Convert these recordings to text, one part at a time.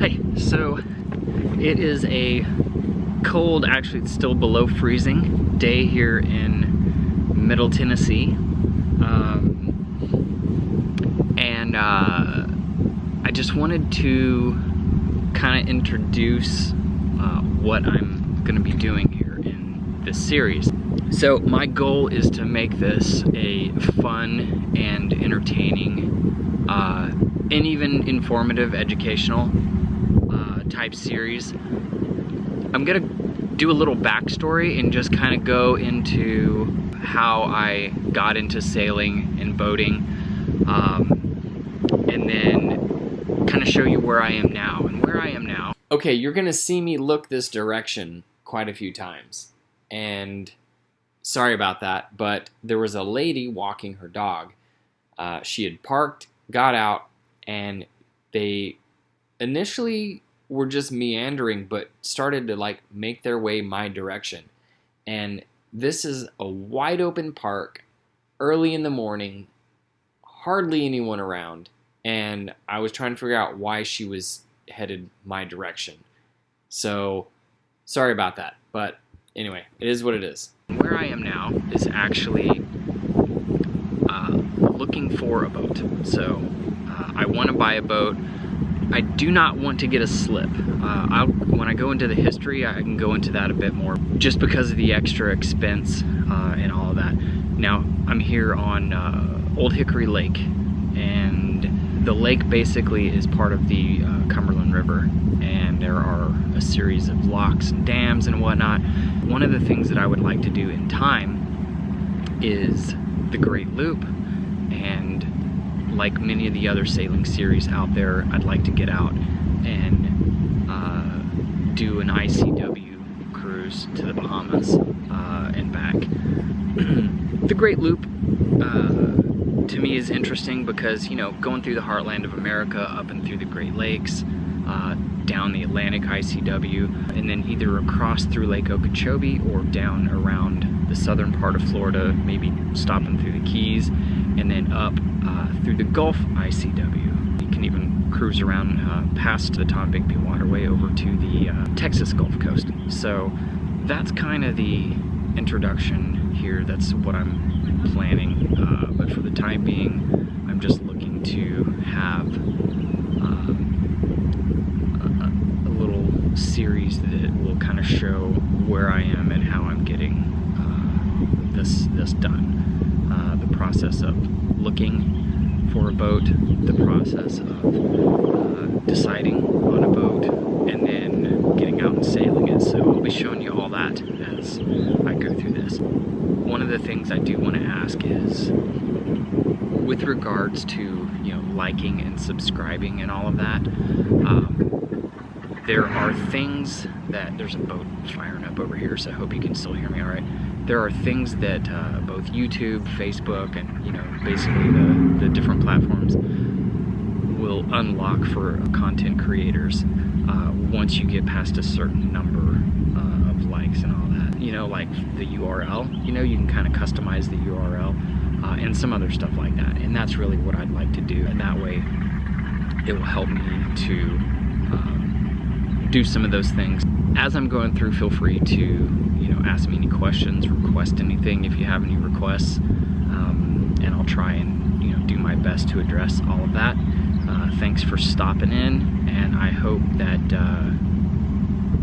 Okay, so it is a cold, actually it's still below freezing, day here in Middle Tennessee. I just wanted to kind of introduce what I'm going to be doing here in this series. So my goal is to make this a fun and entertaining and even informative, educational type series. I'm going to do a little backstory and just kind of go into how I got into sailing and boating, and then kind of show you where I am now. And where I am now, okay, you're gonna see me look this direction quite a few times, and sorry about that, but there was a lady walking her dog. She had parked, got out, and they initially were just meandering, but started to like make their way my direction. And this is a wide open park, early in the morning, hardly anyone around, and I was trying to figure out why she was headed my direction. So, sorry about that, but anyway, it is what it is. Where I am now is actually looking for a boat. So, I want to buy a boat. I do not want to get a slip. When I go into the history, I can go into that a bit more, just because of the extra expense and all of that. Now, I'm here on Old Hickory Lake, and the lake basically is part of the Cumberland River, and there are a series of locks and dams and whatnot. One of the things that I would like to do in time is the Great Loop, and like many of the other sailing series out there, I'd like to get out and do an ICW cruise to the Bahamas and back. The Great Loop to me is interesting because, you know, going through the heartland of America, up and through the Great Lakes, down the Atlantic ICW, and then either across through Lake Okeechobee or down around the southern part of Florida, maybe stopping through the Keys, and then up through the Gulf ICW. You can even cruise around past the Tombigbee Waterway over to the Texas Gulf Coast. So that's kind of the introduction here. That's what I'm planning, but for the time being, I'm just looking to have a little series that will kind of show where I am and how I'm getting this done. The process of looking for a boat, the process of deciding on a boat, and then getting out and sailing it. So I'll be showing you all that as I go through this. One of the things I do want to ask is, with regards to, you know, liking and subscribing and all of that, there are things that, there's a boat firing up over here, so I hope you can still hear me all right. There are things that both YouTube, Facebook, and, you know, basically the different platforms will unlock for content creators once you get past a certain number of likes and all that. You know, like the URL, you know, you can kind of customize the URL and some other stuff like that. And that's really what I'd like to do. And that way it will help me to do some of those things. As I'm going through, feel free to, you know, ask me any questions, request anything if you have any requests, and I'll try and, you know, do my best to address all of that. Thanks for stopping in, and I hope that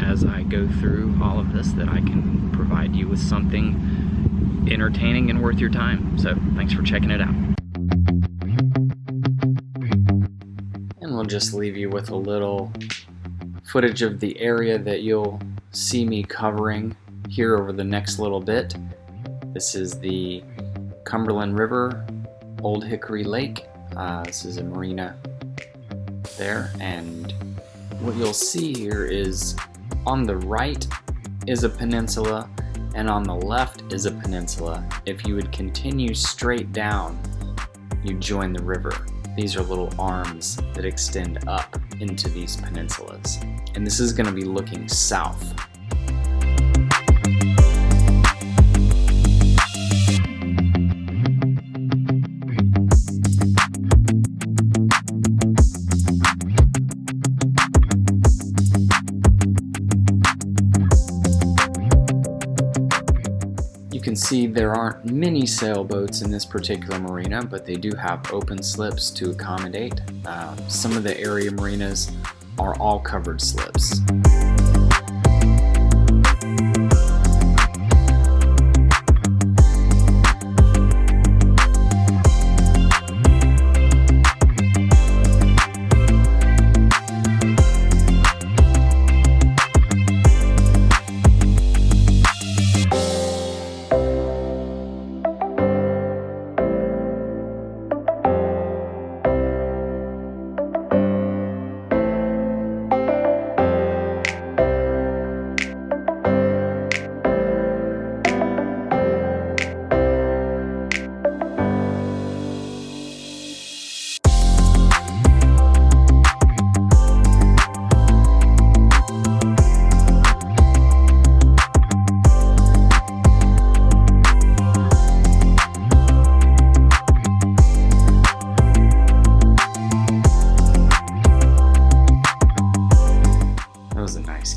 as I go through all of this that I can provide you with something entertaining and worth your time. So thanks for checking it out. And we'll just leave you with a little footage of the area that you'll see me covering here over the next little bit. This is the Cumberland River, Old Hickory Lake. This is a marina there, and what you'll see here is on the right is a peninsula and on the left is a peninsula. If you would continue straight down, you join the river. These are little arms that extend up into these peninsulas, and this is going to be looking south. see, there aren't many sailboats in this particular marina, but they do have open slips to accommodate. Some of the area marinas are all covered slips.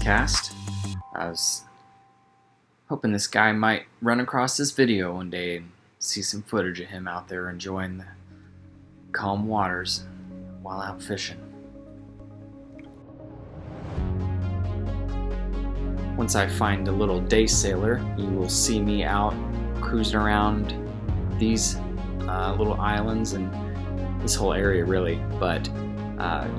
Cast. I was hoping this guy might run across this video one day and see some footage of him out there enjoying the calm waters while out fishing. Once I find a little day sailor, you will see me out cruising around these little islands and this whole area really, but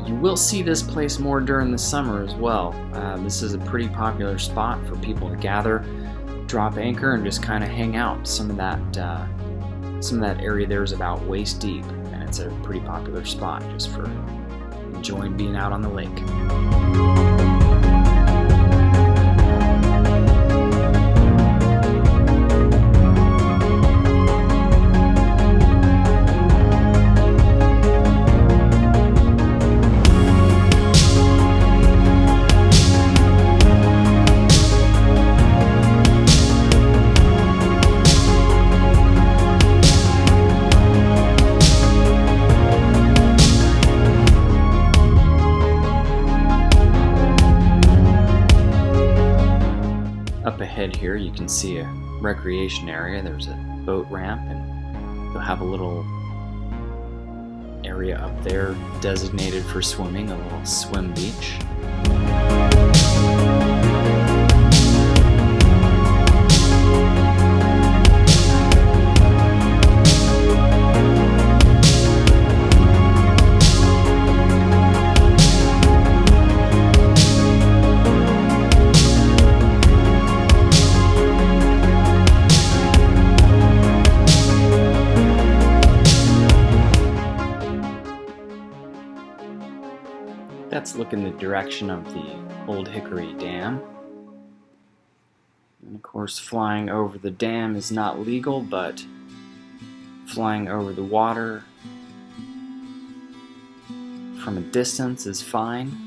you will see this place more during the summer as well. This is a pretty popular spot for people to gather, drop anchor, and just kind of hang out. Some of that area there is about waist deep, and it's a pretty popular spot just for enjoying being out on the lake. Up ahead here you can see a recreation area. There's a boat ramp, and they'll have a little area up there designated for swimming, a little swim beach. Let's look in the direction of the Old Hickory Dam. And of course, flying over the dam is not legal, but flying over the water from a distance is fine.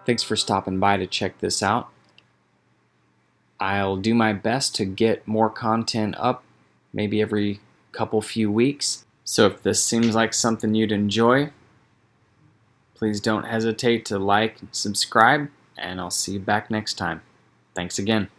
Thanks for stopping by to check this out. I'll do my best to get more content up, maybe every few weeks. So if this seems like something you'd enjoy, please don't hesitate to like and subscribe, and I'll see you back next time. Thanks again.